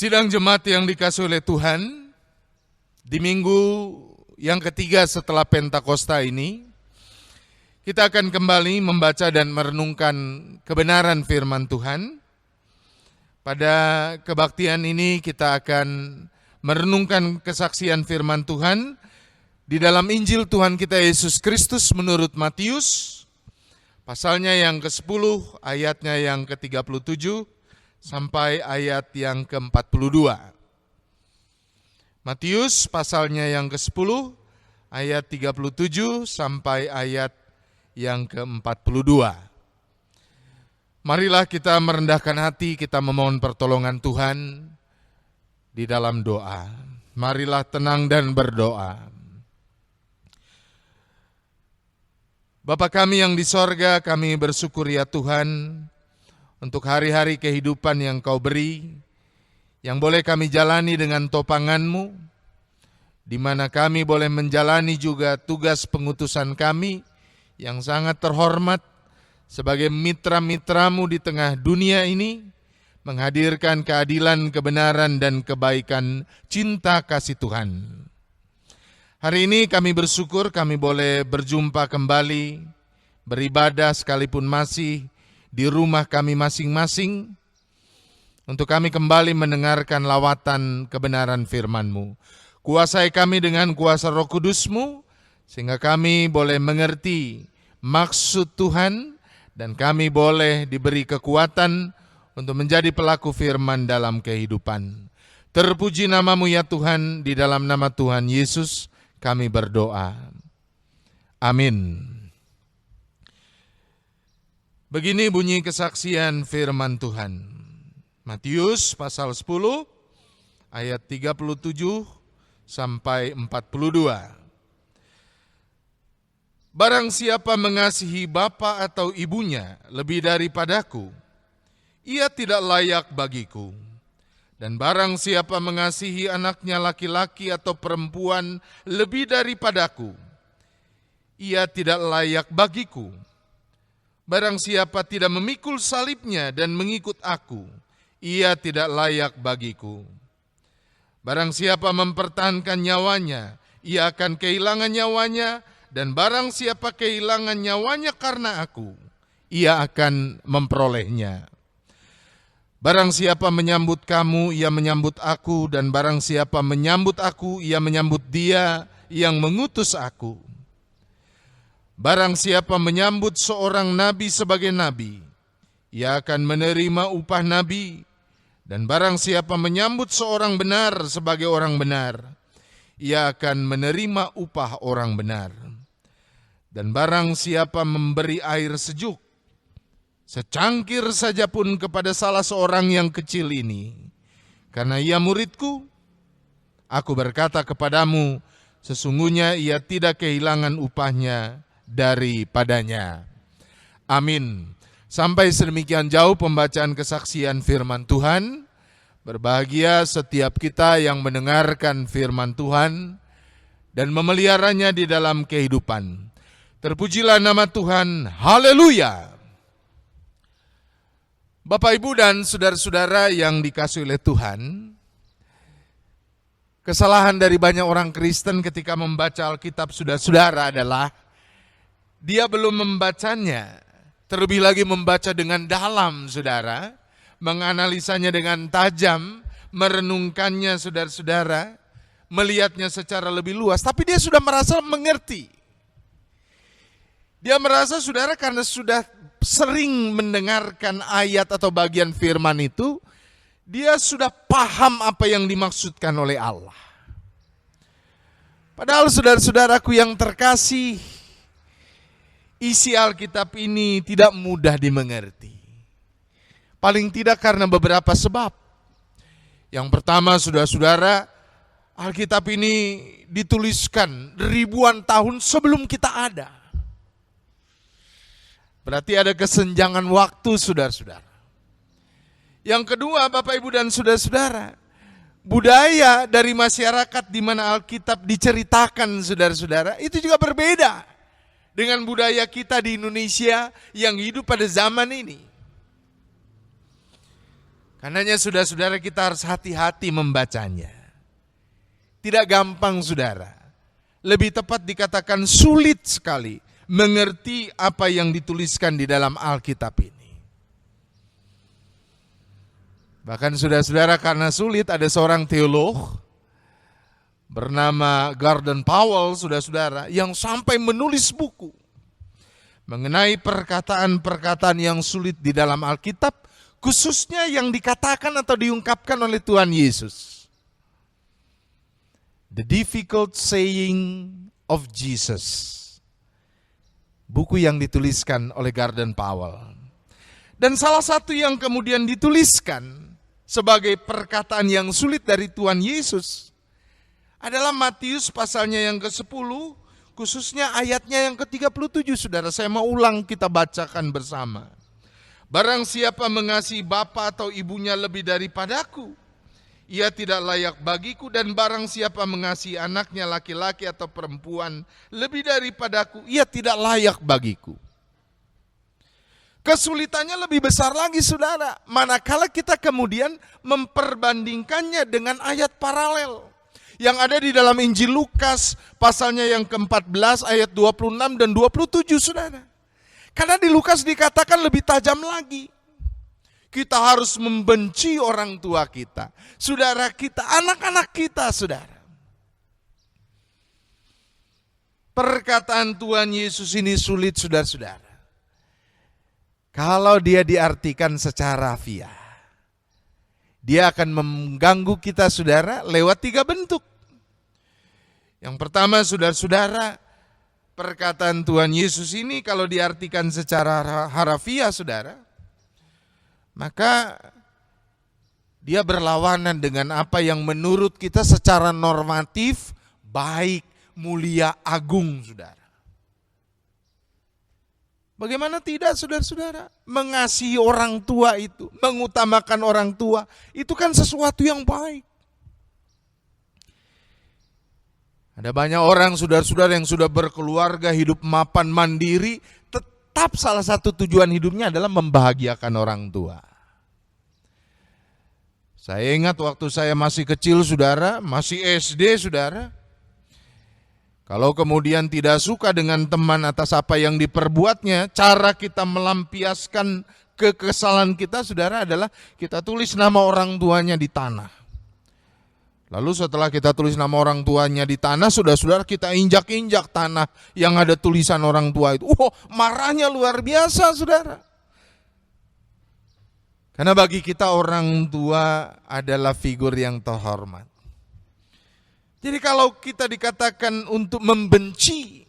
Sidang jemaat yang dikasihi oleh Tuhan, di minggu yang ketiga setelah Pentakosta ini, kita akan kembali membaca dan merenungkan kebenaran firman Tuhan. Pada kebaktian ini kita akan merenungkan kesaksian firman Tuhan di dalam Injil Tuhan kita Yesus Kristus menurut Matius, pasalnya yang ke-10, ayatnya yang ke-37, sampai ayat yang ke-42. Matius pasalnya yang ke-10, ayat 37 sampai ayat yang ke-42. Marilah kita merendahkan hati, kita memohon pertolongan Tuhan di dalam doa. Marilah tenang dan berdoa. Bapa kami yang di sorga, kami bersyukur ya Tuhan, untuk hari-hari kehidupan yang Kau beri, yang boleh kami jalani dengan topangan-Mu, di mana kami boleh menjalani juga tugas pengutusan kami yang sangat terhormat sebagai mitra-mitra-Mu di tengah dunia ini, menghadirkan keadilan, kebenaran, dan kebaikan cinta kasih Tuhan. Hari ini kami bersyukur kami boleh berjumpa kembali, beribadah sekalipun masih di rumah kami masing-masing, untuk kami kembali mendengarkan lawatan kebenaran firman-Mu. Kuasai kami dengan kuasa Roh Kudus-Mu, sehingga kami boleh mengerti maksud Tuhan, dan kami boleh diberi kekuatan untuk menjadi pelaku firman dalam kehidupan. Terpuji nama-Mu ya Tuhan, di dalam nama Tuhan Yesus kami berdoa. Amin. Begini bunyi kesaksian firman Tuhan. Matius pasal 10 ayat 37 sampai 42. Barang siapa mengasihi bapa atau ibunya lebih daripadaku, ia tidak layak bagiku. Dan barang siapa mengasihi anaknya laki-laki atau perempuan lebih daripadaku, ia tidak layak bagiku. Barang siapa tidak memikul salibnya dan mengikut aku, ia tidak layak bagiku. Barang siapa mempertahankan nyawanya, ia akan kehilangan nyawanya, dan barang siapa kehilangan nyawanya karena aku, ia akan memperolehnya. Barang siapa menyambut kamu, ia menyambut aku, dan barang siapa menyambut aku, ia menyambut dia yang mengutus aku. Barang siapa menyambut seorang nabi sebagai nabi, ia akan menerima upah nabi. Dan barang siapa menyambut seorang benar sebagai orang benar, ia akan menerima upah orang benar. Dan barang siapa memberi air sejuk, secangkir saja pun kepada salah seorang yang kecil ini, karena ia muridku, aku berkata kepadamu, sesungguhnya ia tidak kehilangan upahnya daripadanya. Amin. Sampai sedemikian jauh pembacaan kesaksian firman Tuhan. Berbahagia setiap kita yang mendengarkan firman Tuhan dan memeliharanya di dalam kehidupan. Terpujilah nama Tuhan. Haleluya. Bapak, Ibu, dan saudara-saudara yang dikasihi oleh Tuhan, kesalahan dari banyak orang Kristen ketika membaca Alkitab saudara-saudara adalah dia belum membacanya, terlebih lagi membaca dengan dalam, saudara, menganalisanya dengan tajam, merenungkannya, saudara-saudara, melihatnya secara lebih luas, tapi dia sudah merasa mengerti. Dia merasa, saudara, karena sudah sering mendengarkan ayat atau bagian firman itu, dia sudah paham apa yang dimaksudkan oleh Allah. Padahal saudara-saudaraku yang terkasih, isi Alkitab ini tidak mudah dimengerti. Paling tidak karena beberapa sebab. Yang pertama, saudara-saudara, Alkitab ini dituliskan ribuan tahun sebelum kita ada. Berarti ada kesenjangan waktu, saudara-saudara. Yang kedua, Bapak, Ibu, dan saudara-saudara, budaya dari masyarakat di mana Alkitab diceritakan, saudara-saudara, itu juga berbeda dengan budaya kita di Indonesia yang hidup pada zaman ini. Karenanya saudara-saudara kita harus hati-hati membacanya. Tidak gampang saudara. Lebih tepat dikatakan sulit sekali mengerti apa yang dituliskan di dalam Alkitab ini. Bahkan saudara-saudara karena sulit, ada seorang teolog bernama Gordon Powell saudara-saudara yang sampai menulis buku mengenai perkataan-perkataan yang sulit di dalam Alkitab, khususnya yang dikatakan atau diungkapkan oleh Tuhan Yesus. The Difficult Saying of Jesus. Buku yang dituliskan oleh Gordon Powell. Dan salah satu yang kemudian dituliskan sebagai perkataan yang sulit dari Tuhan Yesus adalah Matius pasalnya yang ke-10, khususnya ayatnya yang ke-37, saudara. Saya mau ulang, kita bacakan bersama. Barang siapa mengasihi bapa atau ibunya lebih daripadaku, ia tidak layak bagiku, dan barang siapa mengasihi anaknya laki-laki atau perempuan lebih daripadaku, ia tidak layak bagiku. Kesulitannya lebih besar lagi saudara, manakala kita kemudian memperbandingkannya dengan ayat paralel yang ada di dalam Injil Lukas pasalnya yang ke-14 ayat 26 dan 27 saudara. Karena di Lukas dikatakan lebih tajam lagi. Kita harus membenci orang tua kita, saudara kita, anak-anak kita saudara. Perkataan Tuhan Yesus ini sulit saudara-saudara. Kalau dia diartikan secara harfiah, dia akan mengganggu kita saudara lewat 3 bentuk. Yang pertama saudara-saudara, perkataan Tuhan Yesus ini kalau diartikan secara harfiah saudara, maka dia berlawanan dengan apa yang menurut kita secara normatif baik, mulia, agung saudara. Bagaimana tidak saudara-saudara? Mengasihi orang tua itu, mengutamakan orang tua, itu kan sesuatu yang baik. Ada banyak orang saudara-saudara yang sudah berkeluarga, hidup mapan mandiri, tetap salah satu tujuan hidupnya adalah membahagiakan orang tua. Saya ingat waktu saya masih kecil saudara, masih SD saudara, kalau kemudian tidak suka dengan teman atas apa yang diperbuatnya, cara kita melampiaskan kekesalan kita saudara adalah kita tulis nama orang tuanya di tanah. Lalu setelah kita tulis nama orang tuanya di tanah, saudara-saudara kita injak-injak tanah yang ada tulisan orang tua itu. Marahnya luar biasa saudara. Karena bagi kita orang tua adalah figur yang terhormat. Jadi kalau kita dikatakan untuk membenci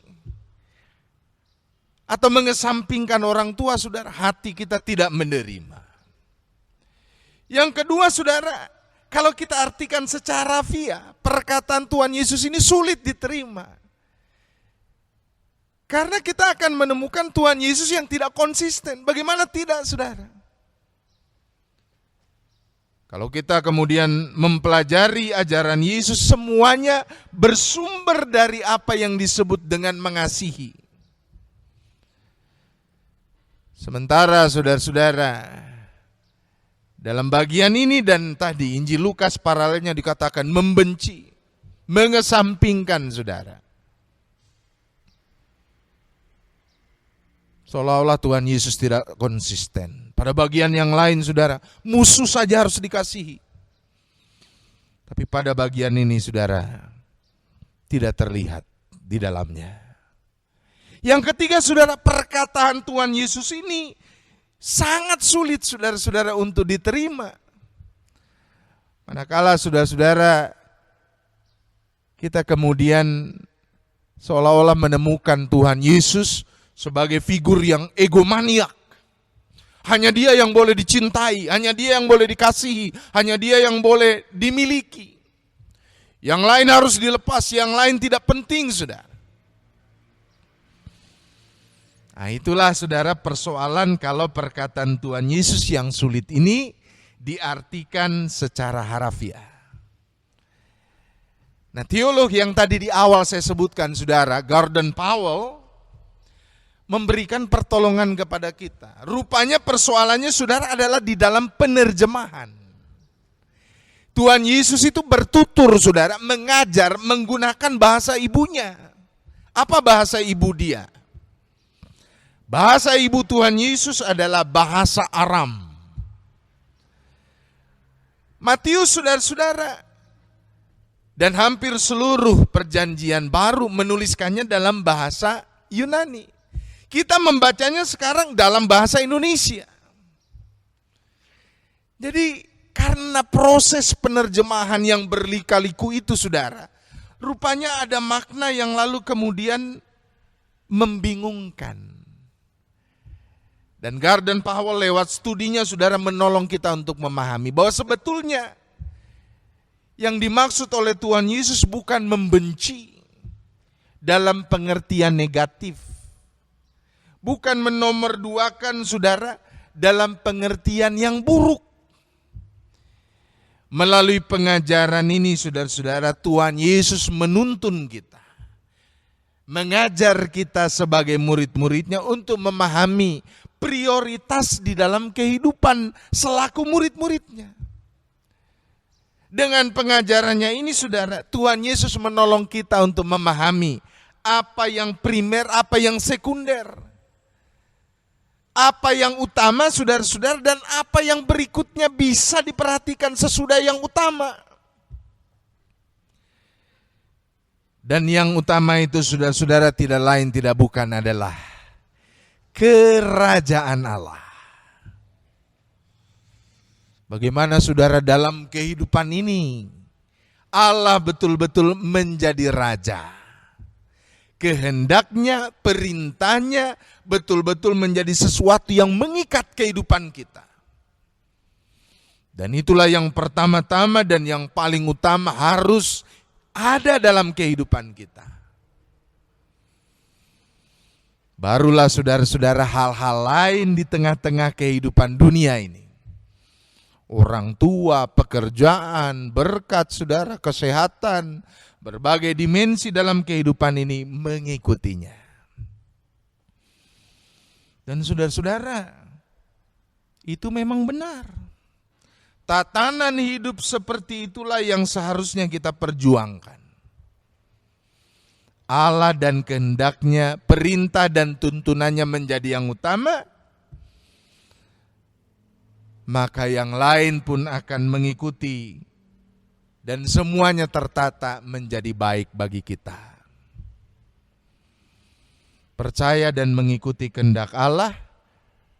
atau mengesampingkan orang tua, saudara, hati kita tidak menerima. Yang kedua, saudara, kalau kita artikan secara harfiah, perkataan Tuhan Yesus ini sulit diterima. Karena kita akan menemukan Tuhan Yesus yang tidak konsisten. Bagaimana tidak, saudara? Kalau kita kemudian mempelajari ajaran Yesus, semuanya bersumber dari apa yang disebut dengan mengasihi. Sementara saudara-saudara, dalam bagian ini dan tadi Injil Lukas paralelnya dikatakan membenci, mengesampingkan saudara. Seolah-olah Tuhan Yesus tidak konsisten. Pada bagian yang lain saudara, musuh saja harus dikasihi. Tapi pada bagian ini saudara, tidak terlihat di dalamnya. Yang ketiga saudara, perkataan Tuhan Yesus ini sangat sulit saudara-saudara untuk diterima. Manakala saudara-saudara kita kemudian seolah-olah menemukan Tuhan Yesus sebagai figur yang egomaniak. Hanya dia yang boleh dicintai, hanya dia yang boleh dikasihi, hanya dia yang boleh dimiliki. Yang lain harus dilepas, yang lain tidak penting, saudara. Nah, itulah saudara persoalan kalau perkataan Tuhan Yesus yang sulit ini diartikan secara harfiah. Nah, teolog yang tadi di awal saya sebutkan saudara, Gordon Powell, memberikan pertolongan kepada kita. Rupanya persoalannya saudara adalah di dalam penerjemahan. Tuhan Yesus itu bertutur, saudara, mengajar menggunakan bahasa ibunya. Apa bahasa ibu dia? Bahasa ibu Tuhan Yesus adalah bahasa Aram. Matius, saudara-saudara, dan hampir seluruh perjanjian baru menuliskannya dalam bahasa Yunani. Kita membacanya sekarang dalam bahasa Indonesia. Jadi karena proses penerjemahan yang berlika-liku itu, saudara, rupanya ada makna yang lalu kemudian membingungkan. Dan Gordon Powell lewat studinya, saudara, menolong kita untuk memahami bahwa sebetulnya yang dimaksud oleh Tuhan Yesus bukan membenci dalam pengertian negatif. Bukan menomorduakan, saudara, dalam pengertian yang buruk. Melalui pengajaran ini, saudara-saudara, Tuhan Yesus menuntun kita, mengajar kita sebagai murid-muridnya untuk memahami prioritas di dalam kehidupan selaku murid-muridnya. Dengan pengajarannya ini, saudara, Tuhan Yesus menolong kita untuk memahami apa yang primer, apa yang sekunder, apa yang utama, saudara-saudara, dan apa yang berikutnya bisa diperhatikan sesudah yang utama. Dan yang utama itu, saudara-saudara, tidak lain tidak bukan adalah kerajaan Allah. Bagaimana, saudara, dalam kehidupan ini Allah betul-betul menjadi raja. Kehendaknya, perintahnya betul-betul menjadi sesuatu yang mengikat kehidupan kita. Dan itulah yang pertama-tama dan yang paling utama harus ada dalam kehidupan kita. Barulah, saudara-saudara, hal-hal lain di tengah-tengah kehidupan dunia ini. Orang tua, pekerjaan, berkat, saudara, kesehatan, berbagai dimensi dalam kehidupan ini mengikutinya. Dan saudara-saudara, itu memang benar. Tatanan hidup seperti itulah yang seharusnya kita perjuangkan. Allah dan kehendaknya, perintah dan tuntunannya menjadi yang utama, maka yang lain pun akan mengikuti. Dan semuanya tertata menjadi baik bagi kita. Percaya dan mengikuti kehendak Allah,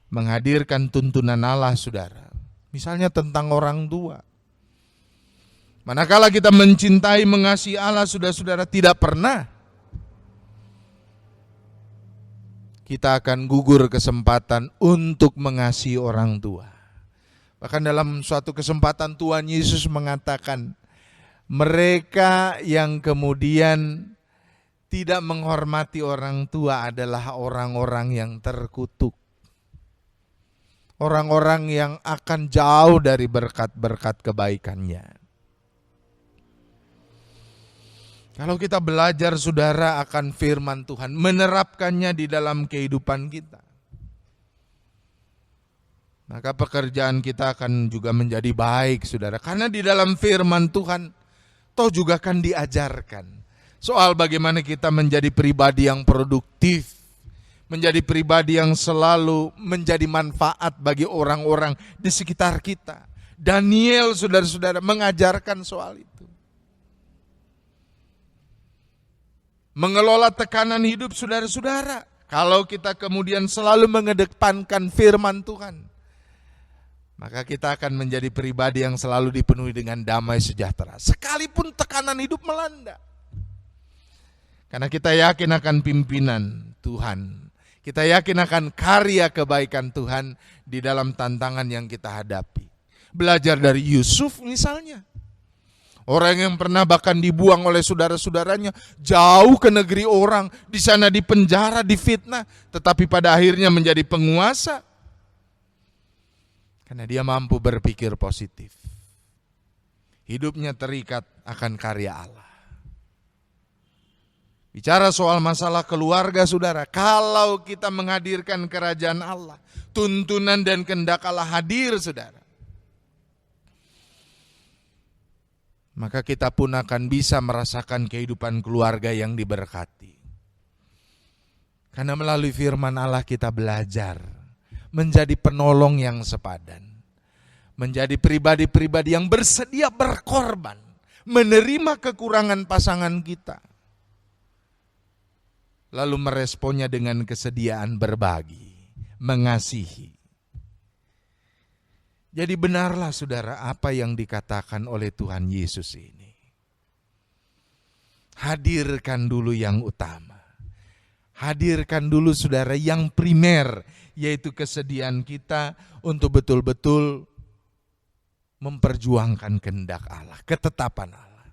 menghadirkan tuntunan Allah, saudara. Misalnya tentang orang tua. Manakala kita mencintai, mengasihi Allah, saudara-saudara, tidak pernah kita akan gugur kesempatan untuk mengasihi orang tua. Bahkan dalam suatu kesempatan Tuhan Yesus mengatakan, mereka yang kemudian tidak menghormati orang tua adalah orang-orang yang terkutuk. Orang-orang yang akan jauh dari berkat-berkat kebaikannya. Kalau kita belajar, saudara, akan firman Tuhan, menerapkannya di dalam kehidupan kita, maka pekerjaan kita akan juga menjadi baik, saudara. Karena di dalam firman Tuhan, toh juga akan diajarkan soal bagaimana kita menjadi pribadi yang produktif, menjadi pribadi yang selalu menjadi manfaat bagi orang-orang di sekitar kita. Daniel, saudara-saudara, mengajarkan soal itu. Mengelola tekanan hidup, saudara-saudara, kalau kita kemudian selalu mengedepankan firman Tuhan, maka kita akan menjadi pribadi yang selalu dipenuhi dengan damai sejahtera, sekalipun tekanan hidup melanda. Karena kita yakin akan pimpinan Tuhan, kita yakin akan karya kebaikan Tuhan di dalam tantangan yang kita hadapi. Belajar dari Yusuf misalnya, orang yang pernah bahkan dibuang oleh saudara-saudaranya jauh ke negeri orang, di sana dipenjara, difitnah, tetapi pada akhirnya menjadi penguasa. Karena dia mampu berpikir positif. Hidupnya terikat akan karya Allah. Bicara soal masalah keluarga, saudara, kalau kita menghadirkan kerajaan Allah, tuntunan dan kehendak Allah hadir, saudara, maka kita pun akan bisa merasakan kehidupan keluarga yang diberkati. Karena melalui firman Allah kita belajar menjadi penolong yang sepadan, menjadi pribadi-pribadi yang bersedia berkorban, menerima kekurangan pasangan kita, lalu meresponnya dengan kesediaan berbagi, mengasihi. Jadi benarlah saudara apa yang dikatakan oleh Tuhan Yesus ini. Hadirkan dulu yang utama. Hadirkan dulu saudara yang primer, yaitu kesediaan kita untuk betul-betul memperjuangkan kehendak Allah, ketetapan Allah.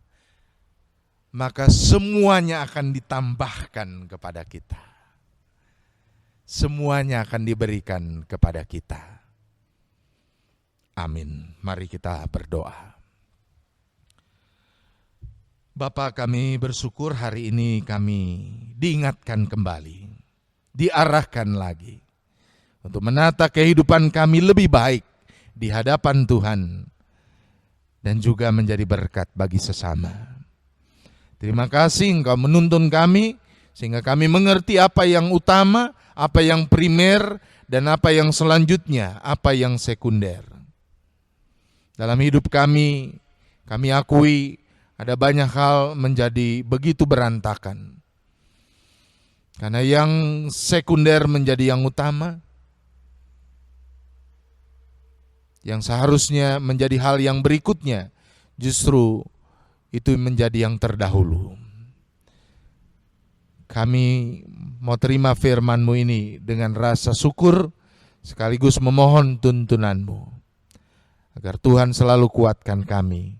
Maka semuanya akan ditambahkan kepada kita. Semuanya akan diberikan kepada kita. Amin. Mari kita berdoa. Bapa, kami bersyukur hari ini kami diingatkan kembali, diarahkan lagi untuk menata kehidupan kami lebih baik di hadapan Tuhan dan juga menjadi berkat bagi sesama. Terima kasih Engkau menuntun kami sehingga kami mengerti apa yang utama, apa yang primer, dan apa yang selanjutnya, apa yang sekunder. Dalam hidup kami akui ada banyak hal menjadi begitu berantakan. Karena yang sekunder menjadi yang utama, yang seharusnya menjadi hal yang berikutnya, justru itu menjadi yang terdahulu. Kami mau terima firman-Mu ini dengan rasa syukur, sekaligus memohon tuntunan-Mu. Agar Tuhan selalu kuatkan kami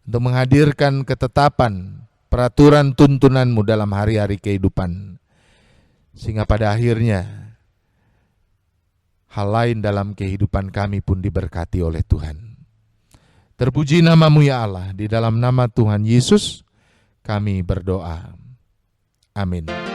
untuk menghadirkan ketetapan, peraturan tuntunan-Mu dalam hari-hari kehidupan. Sehingga pada akhirnya hal lain dalam kehidupan kami pun diberkati oleh Tuhan. Terpuji nama-Mu ya Allah, di dalam nama Tuhan Yesus kami berdoa. Amin.